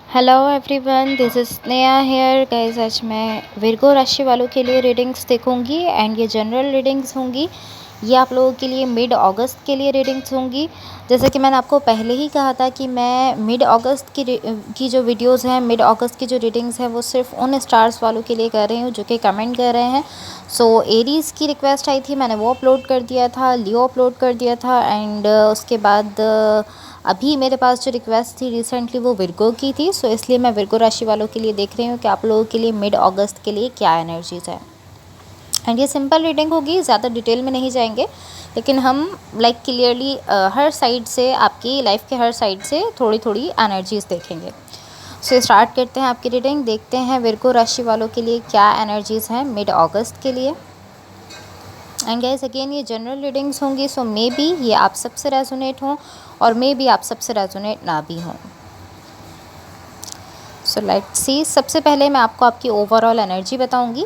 Hello everyone, this is Sneha hair guys. आज मैं Virgo राशि वालों के लिए रीडिंग्स देखूंगी एंड ये जनरल रीडिंग्स होंगी। ये आप लोगों के लिए मिड अगस्त के लिए रीडिंग्स होंगी। जैसे कि मैंने आपको पहले ही कहा था कि मैं मिड अगस्त की जो वीडियोस हैं, मिड अगस्त की जो रीडिंग्स हैं वो सिर्फ उन स्टार्स वालों के लिए कर रही हूँ जो कि कमेंट कर रहे हैं। सो एरीज़ की रिक्वेस्ट आई थी, मैंने वो अपलोड कर दिया था, लियो अपलोड कर दिया था एंड उसके बाद अभी मेरे पास जो रिक्वेस्ट थी रिसेंटली वो विर्गो की थी। सो इसलिए मैं विर्गो राशि वालों के लिए देख रही हूँ कि आप लोगों के लिए मिड अगस्त के लिए क्या एनर्जीज़ है। एंड ये सिंपल रीडिंग होगी, ज़्यादा डिटेल में नहीं जाएंगे, लेकिन हम लाइक क्लियरली हर साइड से, आपकी लाइफ के हर साइड से थोड़ी थोड़ी एनर्जीज़ देखेंगे। सो स्टार्ट करते हैं आपकी रीडिंग। देखते हैं विर्गो राशि वालों के लिए क्या एनर्जीज़ हैं मिड अगस्त के लिए। एंड गाइस अगेन ये जनरल रीडिंग्स होंगी, सो मे बी ये आप सबसे रेजोनेट हों और मे बी आप सबसे रेजोनेट ना भी हों। So let's see. सबसे पहले मैं आपको आपकी ओवरऑल एनर्जी बताऊंगी।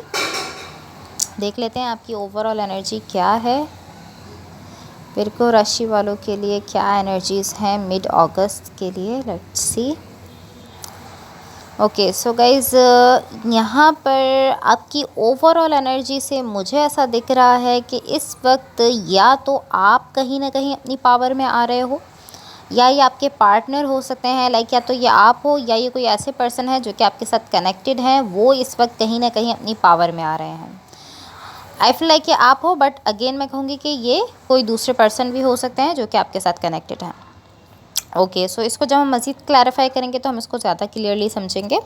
देख लेते हैं आपकी ओवरऑल एनर्जी क्या है। विर्गो राशि वालों के लिए क्या एनर्जीज़ हैं मिड अगस्त के लिए, let's see. Okay so guys, यहाँ पर आपकी ओवरऑल एनर्जी से मुझे ऐसा दिख रहा है कि इस वक्त या तो आप कहीं ना कहीं अपनी पावर में आ रहे हो, या ये आपके पार्टनर हो सकते हैं। लाइक या तो ये आप हो या ये कोई ऐसे पर्सन है जो कि आपके साथ कनेक्टेड हैं, वो इस वक्त कहीं ना कहीं अपनी पावर में आ रहे हैं। आई फील लाइक ये आप हो, बट अगेन मैं कहूँगी कि ये कोई दूसरे पर्सन भी हो सकते हैं जो कि आपके साथ कनेक्टेड हैं। ओके सो इसको जब हम मज़ीद क्लैरिफाई करेंगे तो हम इसको ज़्यादा क्लियरली समझेंगे।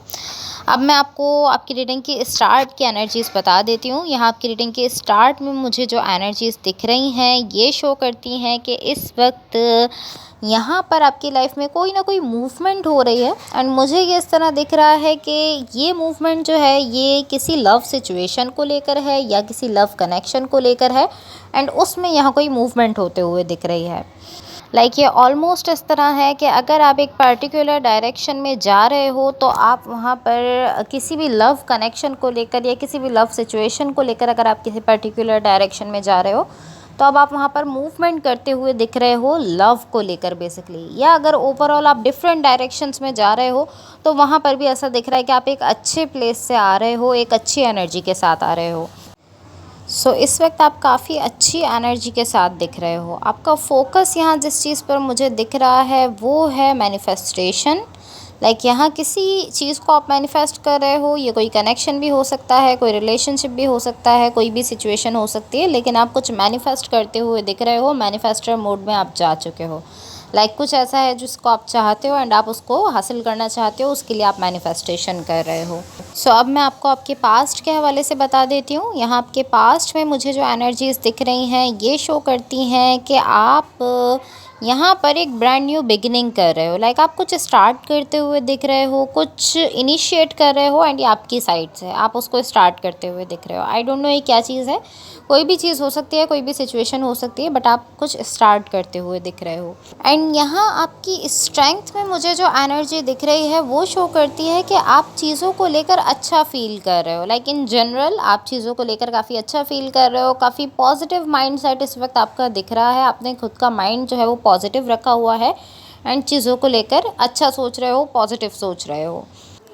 अब मैं आपको आपकी रीडिंग की स्टार्ट की एनर्जीज़ बता देती हूँ। यहाँ आपकी रीडिंग के स्टार्ट में मुझे जो एनर्जीज़ दिख रही हैं ये शो करती हैं कि इस वक्त यहाँ पर आपकी लाइफ में कोई ना कोई मूवमेंट हो रही है। एंड मुझे ये इस तरह दिख रहा है कि ये मूवमेंट जो है ये किसी लव सिचुएशन को लेकर है या किसी लव कनेक्शन को लेकर है। एंड उसमें यहाँ कोई मूवमेंट होते हुए दिख रही है। लाइक ये ऑलमोस्ट इस तरह है कि अगर आप एक पर्टिकुलर डायरेक्शन में जा रहे हो तो आप वहाँ पर किसी भी लव कनेक्शन को लेकर या किसी भी लव सिचुएशन को लेकर अगर आप किसी पर्टिकुलर डायरेक्शन में जा रहे हो तो अब आप वहाँ पर मूवमेंट करते हुए दिख रहे हो लव को लेकर बेसिकली। या अगर ओवरऑल आप डिफरेंट डायरेक्शंस में जा रहे हो तो वहाँ पर भी ऐसा दिख रहा है कि आप एक अच्छे प्लेस से आ रहे हो, एक अच्छी एनर्जी के साथ आ रहे हो। सो इस वक्त आप काफ़ी अच्छी एनर्जी के साथ दिख रहे हो। आपका फोकस यहाँ जिस चीज़ पर मुझे दिख रहा है वो है मैनिफेस्टेशन। लाइक यहाँ किसी चीज़ को आप मैनिफेस्ट कर रहे हो। ये कोई कनेक्शन भी हो सकता है, कोई रिलेशनशिप भी हो सकता है, कोई भी सिचुएशन हो सकती है, लेकिन आप कुछ मैनिफेस्ट करते हुए दिख रहे हो। मैनिफेस्टर मोड में आप जा चुके हो। लाइक कुछ ऐसा है जिसको आप चाहते हो एंड आप उसको हासिल करना चाहते हो, उसके लिए आप मैनिफेस्टेशन कर रहे हो। सो अब मैं आपको आपके पास्ट के हवाले से बता देती हूँ। यहाँ आपके पास्ट में मुझे जो एनर्जीज़ दिख रही हैं ये शो करती हैं कि आप यहाँ पर एक ब्रांड न्यू बिगिनिंग कर रहे हो। लाइक आप कुछ स्टार्ट करते हुए दिख रहे हो, कुछ इनिशिएट कर रहे हो एंड ये आपकी साइड से आप उसको स्टार्ट करते हुए दिख रहे हो। आई डोंट नो ये क्या चीज़ है, कोई भी चीज़ हो सकती है, कोई भी सिचुएशन हो सकती है, बट आप कुछ स्टार्ट करते हुए दिख रहे हो। एंड यहाँ आपकी स्ट्रेंथ में मुझे जो एनर्जी दिख रही है वो शो करती है कि आप चीज़ों को लेकर अच्छा फील कर रहे हो। लाइक इन जनरल आप चीज़ों को लेकर काफ़ी अच्छा फील कर रहे हो, काफ़ी पॉजिटिव माइंड सेट इस वक्त आपका दिख रहा है। आपने खुद का माइंड जो है वो पॉजिटिव रखा हुआ है एंड चीज़ों को लेकर अच्छा सोच रहे हो, पॉजिटिव सोच रहे हो।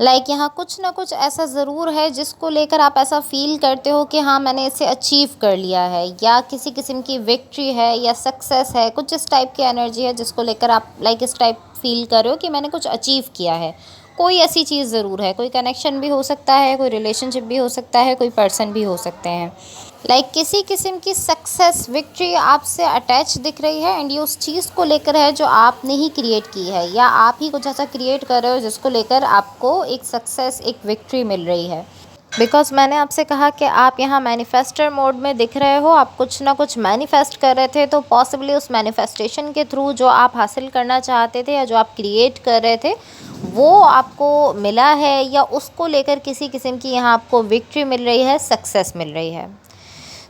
लाइक यहाँ कुछ ना कुछ ऐसा ज़रूर है जिसको लेकर आप ऐसा फील करते हो कि हाँ मैंने इसे अचीव कर लिया है, या किसी किस्म की विक्ट्री है या सक्सेस है। कुछ इस टाइप की एनर्जी है जिसको लेकर आप लाइक इस टाइप फील कर रहे हो कि मैंने कुछ अचीव किया है। कोई ऐसी चीज़ ज़रूर है, कोई कनेक्शन भी हो सकता है, कोई रिलेशनशिप भी हो सकता है, कोई पर्सन भी हो सकते हैं। किसी किस्म की सक्सेस, विक्ट्री आपसे अटैच दिख रही है एंड ये उस चीज़ को लेकर है जो आपने ही क्रिएट की है, या आप ही कुछ ऐसा क्रिएट कर रहे हो जिसको लेकर आपको एक सक्सेस, एक विक्ट्री मिल रही है। बिकॉज मैंने आपसे कहा कि आप यहाँ मैनिफेस्टर मोड में दिख रहे हो, आप कुछ ना कुछ मैनिफेस्ट कर रहे थे, तो पॉसिबली उस मैनिफेस्टेशन के थ्रू जो आप हासिल करना चाहते थे या जो आप क्रिएट कर रहे थे वो आपको मिला है, या उसको लेकर किसी किस्म की यहाँ आपको विक्ट्री मिल रही है, सक्सेस मिल रही है।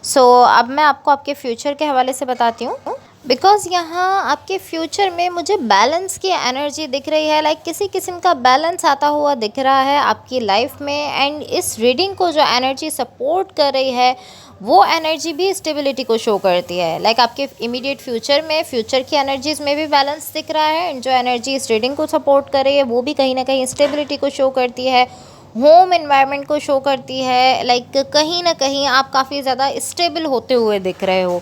सो अब मैं आपको आपके फ्यूचर के हवाले से बताती हूँ। बिकॉज़ यहाँ आपके फ्यूचर में मुझे बैलेंस की एनर्जी दिख रही है, लाइक किसी किस्म का बैलेंस आता हुआ दिख रहा है आपकी लाइफ में। एंड इस रीडिंग को जो एनर्जी सपोर्ट कर रही है वो एनर्जी भी स्टेबिलिटी को शो करती है। लाइक आपके इमीडिएट फ्यूचर में फ्यूचर की एनर्जीज में भी बैलेंस दिख रहा है, एंड जो एनर्जी इस रीडिंग को सपोर्ट कर रही है वो भी कहीं ना कहीं स्टेबिलिटी को शो करती है, होम एनवायरनमेंट को शो करती है। लाइक कहीं ना कहीं आप काफ़ी ज़्यादा स्टेबल होते हुए दिख रहे हो।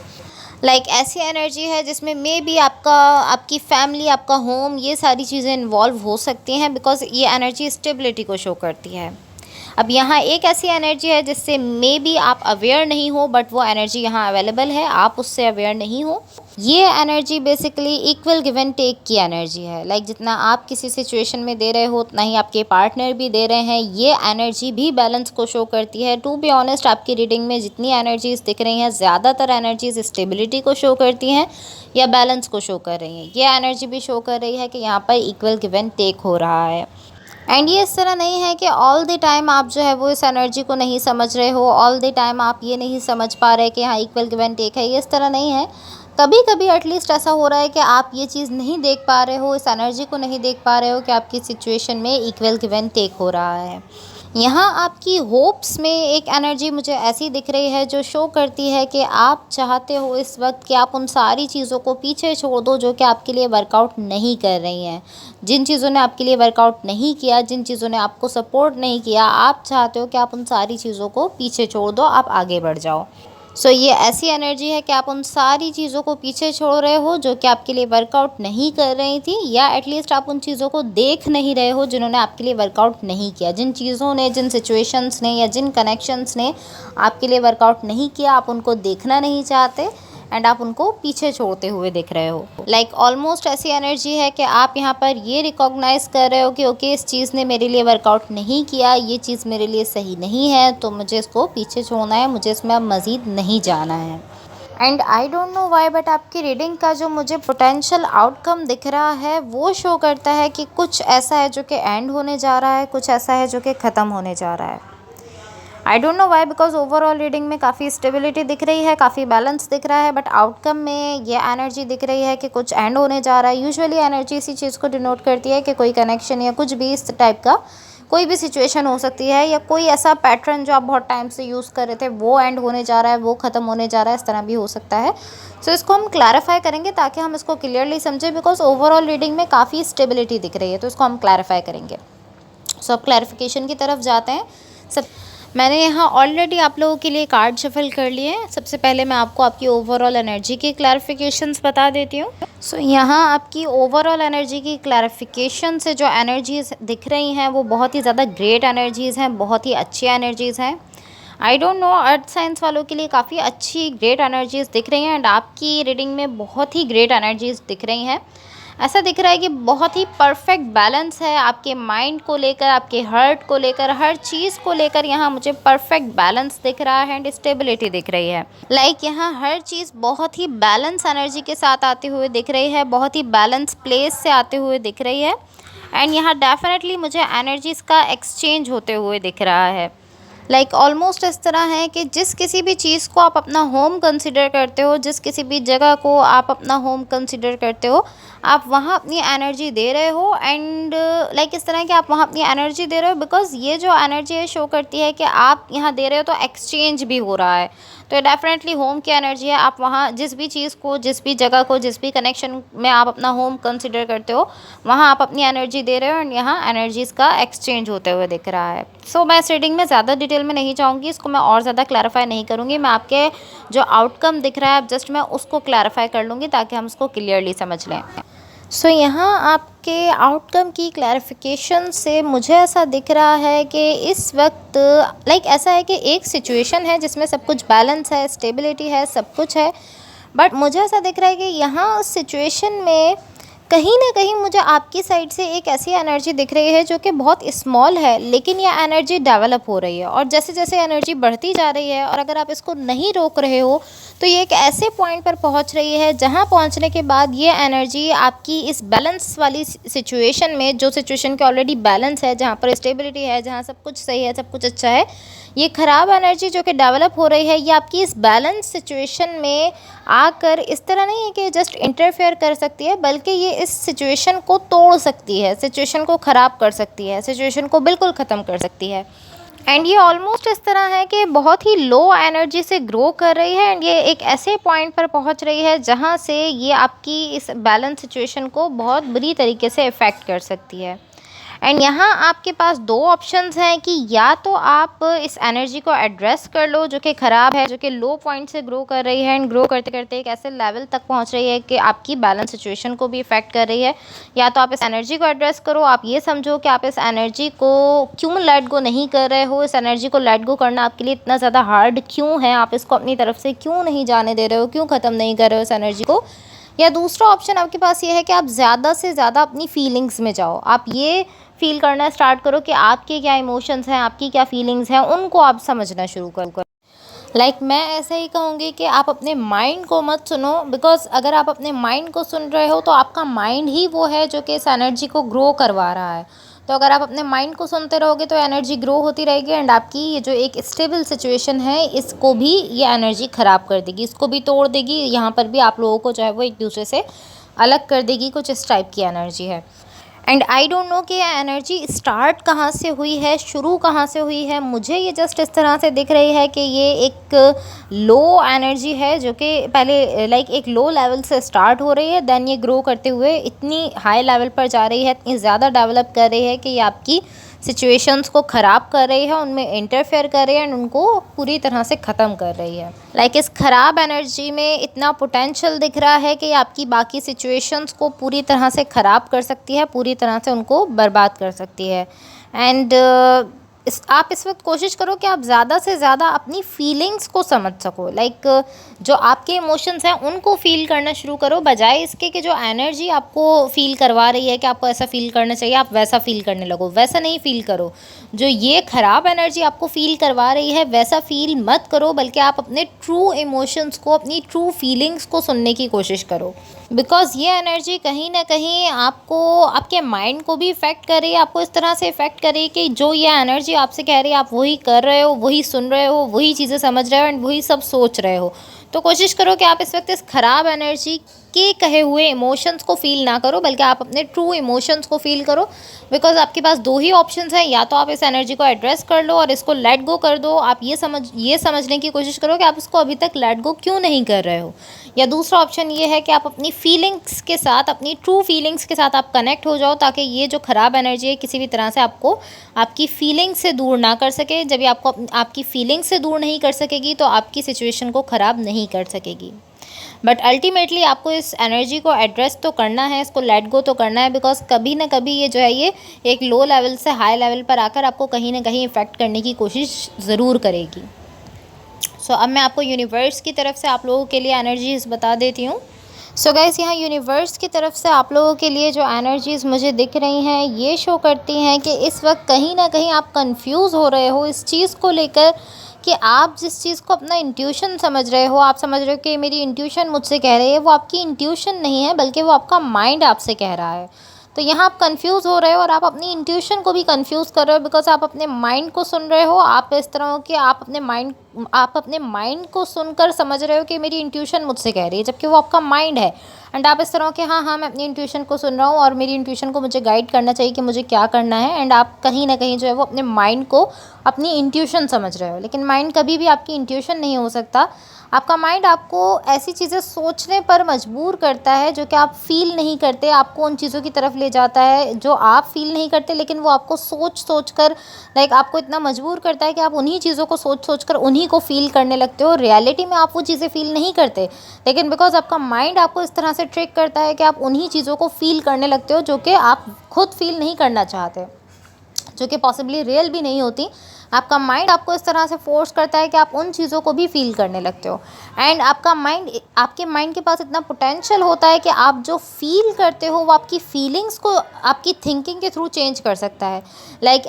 लाइक ऐसी एनर्जी है जिसमें मे बी आपकी फैमिली, आपका होम, ये सारी चीज़ें इन्वॉल्व हो सकती हैं, बिकॉज़ ये एनर्जी स्टेबिलिटी को शो करती है। अब यहाँ एक ऐसी एनर्जी है जिससे मे बी आप अवेयर नहीं हो, बट वो एनर्जी यहाँ अवेलेबल है, आप उससे अवेयर नहीं हो। ये energy basically equal give and take की एनर्जी है। लाइक जितना आप किसी सिचुएशन में दे रहे हो उतना ही आपके पार्टनर भी दे रहे हैं। ये एनर्जी भी बैलेंस को शो करती है। टू बी ऑनेस्ट, आपकी रीडिंग में जितनी एनर्जीज दिख रही हैं ज़्यादातर एनर्जीज स्टेबिलिटी को शो करती हैं या बैलेंस को शो कर रही हैं। ये एनर्जी भी शो कर रही है कि यहाँ पर इक्वल गिव एंड टेक हो रहा है। एंड ये इस तरह नहीं है कि ऑल द टाइम आप जो है वो इस एनर्जी को नहीं समझ रहे हो, ऑल द टाइम आप ये नहीं समझ पा रहे कि हाँ इक्वल गिव एंड टेक है, ये इस तरह नहीं है। कभी कभी एटलीस्ट ऐसा हो रहा है कि आप ये चीज़ नहीं देख पा रहे हो, इस एनर्जी को नहीं देख पा रहे हो कि आपकी सिचुएशन में इक्वल गिव एंड टेक हो रहा है। यहाँ आपकी होप्स में एक एनर्जी मुझे ऐसी दिख रही है जो शो करती है कि आप चाहते हो इस वक्त कि आप उन सारी चीज़ों को पीछे छोड़ दो जो कि आपके लिए वर्कआउट नहीं कर रही हैं। जिन चीज़ों ने आपके लिए वर्कआउट नहीं किया, जिन चीज़ों ने आपको सपोर्ट नहीं किया, आप चाहते हो कि आप उन सारी चीज़ों को पीछे छोड़ दो, आप आगे बढ़ जाओ। सो ये ऐसी एनर्जी है कि आप उन सारी चीज़ों को पीछे छोड़ रहे हो जो कि आपके लिए वर्कआउट नहीं कर रही थी, या एटलीस्ट आप उन चीज़ों को देख नहीं रहे हो जिन्होंने आपके लिए वर्कआउट नहीं किया। जिन चीज़ों ने, जिन सिचुएशंस ने या जिन कनेक्शंस ने आपके लिए वर्कआउट नहीं किया, आप उनको देखना नहीं चाहते एंड आप उनको पीछे छोड़ते हुए दिख रहे हो। लाइक ऑलमोस्ट ऐसी एनर्जी है कि आप यहाँ पर ये रिकॉग्नाइज़ कर रहे हो कि ओके, इस चीज़ ने मेरे लिए वर्कआउट नहीं किया, ये चीज़ मेरे लिए सही नहीं है, तो मुझे इसको पीछे छोड़ना है, मुझे इसमें अब मज़ीद नहीं जाना है। And I don't know why, but आपकी रीडिंग का जो मुझे पोटेंशियल आउटकम दिख रहा है वो शो करता है कि कुछ ऐसा है जो कि एंड होने जा रहा है, कुछ ऐसा है जो कि ख़त्म होने जा रहा है। I don't know why, because overall reading में काफ़ी स्टेबिलिटी दिख रही है, काफ़ी बैलेंस दिख रहा है, बट आउटकम में ये एनर्जी दिख रही है कि कुछ एंड होने जा रहा है। यूजुअली एनर्जी इसी चीज़ को डिनोट करती है कि कोई कनेक्शन या कुछ भी इस टाइप का कोई भी सिचुएशन हो सकती है, या कोई ऐसा पैटर्न जो आप बहुत टाइम से यूज़ कर रहे थे वो एंड होने जा रहा है, वो ख़त्म होने जा रहा है, इस तरह भी हो सकता है। सो इसको हम क्लैरिफाई करेंगे ताकि हम इसको क्लियरली समझें, बिकॉज ओवरऑल रीडिंग में काफ़ी स्टेबिलिटी दिख रही है, तो इसको हम क्लैरिफाई करेंगे। सो अब क्लैरिफिकेशन की तरफ जाते हैं। सब मैंने यहाँ ऑलरेडी आप लोगों के लिए कार्ड शफल कर लिए हैं। सबसे पहले मैं आपको आपकी ओवरऑल एनर्जी की क्लैरिफिकेशंस बता देती हूँ। सो यहाँ आपकी ओवरऑल एनर्जी की क्लैरिफिकेशन से जो एनर्जीज़ दिख रही हैं वो बहुत ही ज़्यादा ग्रेट एनर्जीज़ हैं, बहुत ही अच्छी एनर्जीज़ हैं। I don't know, earth science वालों के लिए काफ़ी अच्छी ग्रेट एनर्जीज़ दिख रही हैं, एंड आपकी रीडिंग में बहुत ही ग्रेट एनर्जीज़ दिख रही हैं। ऐसा दिख रहा है कि बहुत ही परफेक्ट बैलेंस है आपके माइंड को लेकर, आपके हार्ट को लेकर, हर चीज़ को लेकर यहाँ मुझे परफेक्ट बैलेंस दिख रहा है एंड स्टेबिलिटी दिख रही है। लाइक यहाँ हर चीज़ बहुत ही बैलेंस एनर्जी के साथ आते हुए दिख रही है, बहुत ही बैलेंस प्लेस से आते हुए दिख रही है। एंड यहाँ डेफिनेटली मुझे एनर्जीज़ का एक्सचेंज होते हुए दिख रहा है। लाइक ऑलमोस्ट इस तरह है कि जिस किसी भी चीज़ को आप अपना होम कंसिडर करते हो, जिस किसी भी जगह को आप अपना होम कंसिडर करते हो, आप वहाँ अपनी एनर्जी दे रहे हो। एंड लाइक इस तरह कि आप वहाँ अपनी एनर्जी दे रहे हो, बिकॉज़ ये जो एनर्जी है शो करती है कि आप यहाँ दे रहे हो तो एक्सचेंज भी हो रहा है। तो ये डेफिनेटली होम की एनर्जी है। आप वहाँ जिस भी चीज़ को, जिस भी जगह को, जिस भी कनेक्शन में आप अपना होम कंसिडर करते हो, वहाँ आप अपनी एनर्जी दे रहे हो एंड यहाँ एनर्जीज़ का एक्सचेंज होते हुए दिख रहा है। सो मैं इस रीडिंग में ज़्यादा डिटेल में नहीं जाऊँगी, इसको मैं और ज़्यादा क्लैरिफाई नहीं करूँगी। मैं आपके जो आउटकम दिख रहा है जस्ट मैं उसको क्लैरिफाई कर लूँगी ताकि हम उसको क्लियरली समझ लें। सो यहाँ आपके आउटकम की क्लैरिफिकेशन से मुझे ऐसा दिख रहा है कि इस वक्त लाइक ऐसा है कि एक सिचुएशन है जिसमें सब कुछ बैलेंस है, स्टेबिलिटी है, सब कुछ है, बट मुझे ऐसा दिख रहा है कि यहाँ सिचुएशन में कहीं ना कहीं मुझे आपकी साइड से एक ऐसी एनर्जी दिख रही है जो कि बहुत स्मॉल है, लेकिन ये एनर्जी डेवलप हो रही है, और जैसे जैसे एनर्जी बढ़ती जा रही है और अगर आप इसको नहीं रोक रहे हो तो ये एक ऐसे पॉइंट पर पहुंच रही है जहां पहुंचने के बाद ये एनर्जी आपकी इस बैलेंस वाली सिचुएशन में, जो सिचुएशन की ऑलरेडी बैलेंस है, जहां पर स्टेबिलिटी है, जहां सब कुछ सही है, सब कुछ अच्छा है, ये ख़राब एनर्जी जो कि डेवलप हो रही है, ये आपकी इस बैलेंस सिचुएशन में आकर इस तरह नहीं है कि जस्ट इंटरफेयर कर सकती है, बल्कि ये इस सिचुएशन को तोड़ सकती है, सिचुएशन को ख़राब कर सकती है, सिचुएशन को बिल्कुल ख़त्म कर सकती है। एंड ये ऑलमोस्ट इस तरह है कि बहुत ही लो एनर्जी से ग्रो कर रही है एंड ये एक ऐसे पॉइंट पर पहुंच रही है जहां से ये आपकी इस बैलेंस सिचुएशन को बहुत बुरी तरीके से इफ़ेक्ट कर सकती है। एंड यहाँ आपके पास दो ऑप्शंस हैं कि या तो आप इस एनर्जी को एड्रेस कर लो जो कि ख़राब है, जो कि लो पॉइंट से ग्रो कर रही है एंड ग्रो करते करते एक ऐसे लेवल तक पहुँच रही है कि आपकी बैलेंस सिचुएशन को भी इफ़ेक्ट कर रही है। या तो आप इस एनर्जी को एड्रेस करो, आप ये समझो कि आप इस एनर्जी को क्यों लेट गो नहीं कर रहे हो, इस एनर्जी को लेट गो करना आपके लिए इतना ज़्यादा हार्ड क्यों है, आप इसको अपनी तरफ से क्यों नहीं जाने दे रहे हो, क्यों ख़त्म नहीं कर रहे हो इस एनर्जी को। या दूसरा ऑप्शन आपके पास ये है कि आप ज़्यादा से ज़्यादा अपनी फीलिंग्स में जाओ, आप ये फील करना स्टार्ट करो कि आपके क्या इमोशंस हैं, आपकी क्या फीलिंग्स हैं, उनको आप समझना शुरू करो। मैं ऐसा ही कहूँगी कि आप अपने माइंड को मत सुनो, बिकॉज अगर आप अपने माइंड को सुन रहे हो तो आपका माइंड ही वो है जो कि इस एनर्जी को ग्रो करवा रहा है। तो अगर आप अपने माइंड को सुनते रहोगे तो एनर्जी ग्रो होती रहेगी एंड आपकी ये जो एक स्टेबल सिचुएशन है इसको भी ये एनर्जी ख़राब कर देगी, इसको भी तोड़ देगी। यहाँ पर भी आप लोगों को जो है वो एक दूसरे से अलग कर देगी, कुछ इस टाइप की एनर्जी है। एंड आई डोंट नो कि ये एनर्जी स्टार्ट कहाँ से हुई है, शुरू कहाँ से हुई है। मुझे ये जस्ट इस तरह से दिख रही है कि ये एक लो एनर्जी है जो कि पहले एक लो लेवल से स्टार्ट हो रही है, देन ये ग्रो करते हुए इतनी हाई लेवल पर जा रही है, इतनी ज़्यादा डेवलप कर रही है कि ये आपकी सिचुएशंस को ख़राब कर रही है, उनमें इंटरफेयर कर रही है एंड उनको पूरी तरह से ख़त्म कर रही है। इस ख़राब एनर्जी में इतना पोटेंशियल दिख रहा है कि आपकी बाकी सिचुएशंस को पूरी तरह से ख़राब कर सकती है, पूरी तरह से उनको बर्बाद कर सकती है। एंड आप इस वक्त कोशिश करो कि आप ज़्यादा से ज़्यादा अपनी फीलिंग्स को समझ सको, जो आपके इमोशंस हैं उनको फ़ील करना शुरू करो, बजाय इसके कि जो एनर्जी आपको फ़ील करवा रही है कि आपको ऐसा फ़ील करना चाहिए, आप वैसा फ़ील करने लगो। वैसा नहीं फ़ील करो, जो ये ख़राब एनर्जी आपको फ़ील करवा रही है वैसा फ़ील मत करो, बल्कि आप अपने ट्रू इमोशंस को, अपनी ट्रू फीलिंग्स को सुनने की कोशिश करो। बिकॉज़ ये एनर्जी कहीं ना कहीं आपको, आपके माइंड को भी इफ़ेक्ट कर रही है, आपको इस तरह से इफ़ेक्ट कर रही है कि जो ये एनर्जी आपसे कह रही है आप वही कर रहे हो, वही सुन रहे हो, वही चीज़ें समझ रहे हो एंड वही सब सोच रहे हो। तो कोशिश करो कि आप इस वक्त इस ख़राब एनर्जी के कहे हुए इमोशंस को फ़ील ना करो, बल्कि आप अपने ट्रू इमोशंस को फ़ील करो। बिकॉज़ आपके पास दो ही ऑप्शंस हैं, या तो आप इस एनर्जी को एड्रेस कर लो और इसको लेट गो कर दो, आप ये समझने की कोशिश करो कि आप इसको अभी तक लेट गो क्यों नहीं कर रहे हो। या दूसरा ऑप्शन ये है कि आप अपनी फीलिंग्स के साथ, अपनी ट्रू फीलिंग्स के साथ आप कनेक्ट हो जाओ, ताकि ये जो ख़राब एनर्जी है किसी भी तरह से आपको आपकी फीलिंग्स से दूर ना कर सके। जब ये आपको आपकी फीलिंग्स से दूर नहीं कर सकेगी तो आपकी सिचुएशन को ख़राब नहीं कर सकेगी। बट अल्टीमेटली आपको इस एनर्जी को एड्रेस तो करना है, इसको लेट गो तो करना है, बिकॉज कभी ना कभी ये जो है ये एक लो लेवल से हाई लेवल पर आकर आपको कहीं ना कहीं इफ़ेक्ट करने की कोशिश ज़रूर करेगी। सो अब मैं आपको यूनिवर्स की तरफ से आप लोगों के लिए एनर्जीज़ बता देती हूँ। सो गाइस, यहाँ यूनिवर्स की तरफ से आप लोगों के लिए जो एनर्जीज़ मुझे दिख रही हैं ये शो करती हैं कि इस वक्त कहीं ना कहीं आप कंफ्यूज हो रहे हो इस चीज़ को लेकर कि आप जिस चीज़ को अपना इंट्यूशन समझ रहे हो, आप समझ रहे हो कि मेरी इंट्यूशन मुझसे कह रही है, वो आपकी इंट्यूशन नहीं है, बल्कि वो आपका माइंड आपसे कह रहा है। तो यहाँ आप कंफ्यूज हो रहे हो और आप अपनी इंट्यूशन को भी कंफ्यूज कर रहे हो, बिकॉज आप अपने माइंड को सुन रहे हो। आप इस तरह हो कि आप अपने माइंड को सुनकर समझ रहे हो कि मेरी इंट्यूशन मुझसे कह रही है, जबकि वो आपका माइंड है। एंड आप इस तरह हो कि हाँ मैं अपनी इंट्यूशन को सुन रहा हूँ और मेरी इंट्यूशन को मुझे गाइड करना चाहिए कि मुझे क्या करना है। एंड आप कहीं ना कहीं जो है वो अपने माइंड को अपनी इंट्यूशन समझ रहे हो, लेकिन माइंड कभी भी आपकी इंट्यूशन नहीं हो सकता। आपका माइंड आपको ऐसी चीज़ें सोचने पर मजबूर करता है जो कि आप फील नहीं करते, आपको उन चीज़ों की तरफ ले जाता है जो आप फील नहीं करते, लेकिन वो आपको सोच कर आपको इतना मजबूर करता है कि आप उन्हीं चीज़ों को सोच कर उन्हीं को फील करने लगते हो। रियलिटी में आप वो चीज़ें फील नहीं करते, लेकिन बिकॉज आपका माइंड आपको इस तरह से ट्रिक करता है कि आप उन्हीं चीज़ों को फील करने लगते हो जो कि आप खुद फील नहीं करना चाहते। जो कि पॉसिबली रियल भी नहीं होती। आपका माइंड आपको इस तरह से फोर्स करता है कि आप उन चीज़ों को भी फील करने लगते हो। एंड आपके माइंड के पास इतना पोटेंशियल होता है कि आप जो फील करते हो वो आपकी फीलिंग्स को आपकी थिंकिंग के थ्रू चेंज कर सकता है।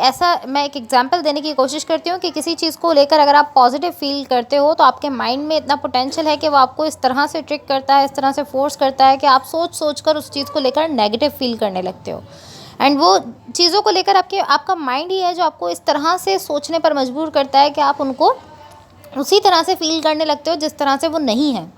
ऐसा मैं एक एग्जांपल देने की कोशिश करती हूँ कि किसी चीज़ को लेकर अगर आप पॉजिटिव फील करते हो तो आपके माइंड में इतना पोटेंशियल है कि वो आपको इस तरह से ट्रिक करता है, इस तरह से फोर्स करता है कि आप सोच सोच कर उस चीज़ को लेकर नेगेटिव फील करने लगते हो। एंड वो चीज़ों को लेकर आपका माइंड ही है जो आपको इस तरह से सोचने पर मजबूर करता है कि आप उनको उसी तरह से फील करने लगते हो जिस तरह से वो नहीं है।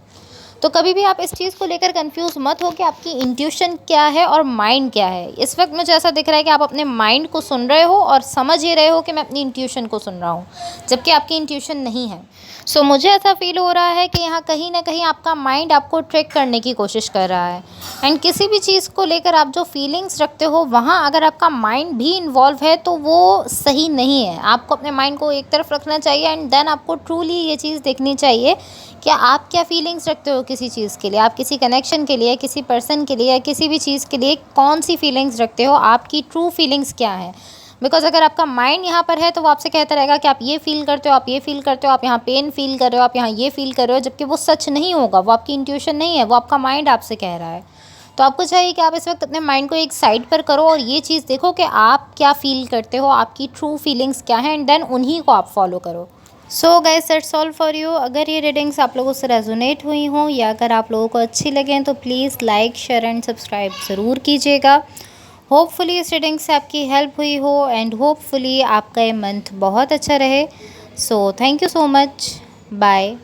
तो कभी भी आप इस चीज़ को लेकर कंफ्यूज मत हो कि आपकी इंट्यूशन क्या है और माइंड क्या है। इस वक्त मुझे ऐसा दिख रहा है कि आप अपने माइंड को सुन रहे हो और समझ ये रहे हो कि मैं अपनी इंट्यूशन को सुन रहा हूँ, जबकि आपकी इंट्यूशन नहीं है। सो मुझे ऐसा फील हो रहा है कि यहाँ कहीं ना कहीं आपका माइंड आपको ट्रिक करने की कोशिश कर रहा है। एंड किसी भी चीज़ को लेकर आप जो फीलिंग्स रखते हो वहाँ अगर आपका माइंड भी इन्वॉल्व है तो वो सही नहीं है। आपको अपने माइंड को एक तरफ रखना चाहिए एंड देन आपको ट्रूली ये चीज़ देखनी चाहिए कि आप क्या फीलिंग्स रखते हो किसी चीज़ के लिए, आप किसी कनेक्शन के लिए, किसी पर्सन के लिए या किसी भी चीज़ के लिए कौन सी फीलिंग्स रखते हो, आपकी ट्रू फीलिंग्स क्या है। बिकॉज अगर आपका माइंड यहाँ पर है तो वो आपसे कहता रहेगा कि आप ये फील करते हो, आप ये फील करते हो, आप यहाँ पेन फील कर रहे हो, आप यहाँ ये फील कर रहे हो, जबकि वो सच नहीं होगा। वो आपकी इंट्यूशन नहीं है, वो आपका माइंड आपसे कह रहा है। तो आपको चाहिए कि आप इस वक्त अपने माइंड को एक साइड पर करो और ये चीज़ देखो कि आप क्या फील करते हो, आपकी ट्रू फीलिंग्स क्या हैं, एंड देन उन्हीं को आप फॉलो करो। So guys that's all for you. अगर ये रीडिंग्स आप लोगों से रेजोनेट हुई हों या अगर आप लोगों को अच्छी लगें तो please like, share and subscribe ज़रूर कीजिएगा। होपफुली इस रीडिंग से आपकी हेल्प हुई हो एंड होपफुली आपका ये मंथ बहुत अच्छा रहे। So thank you so much. Bye.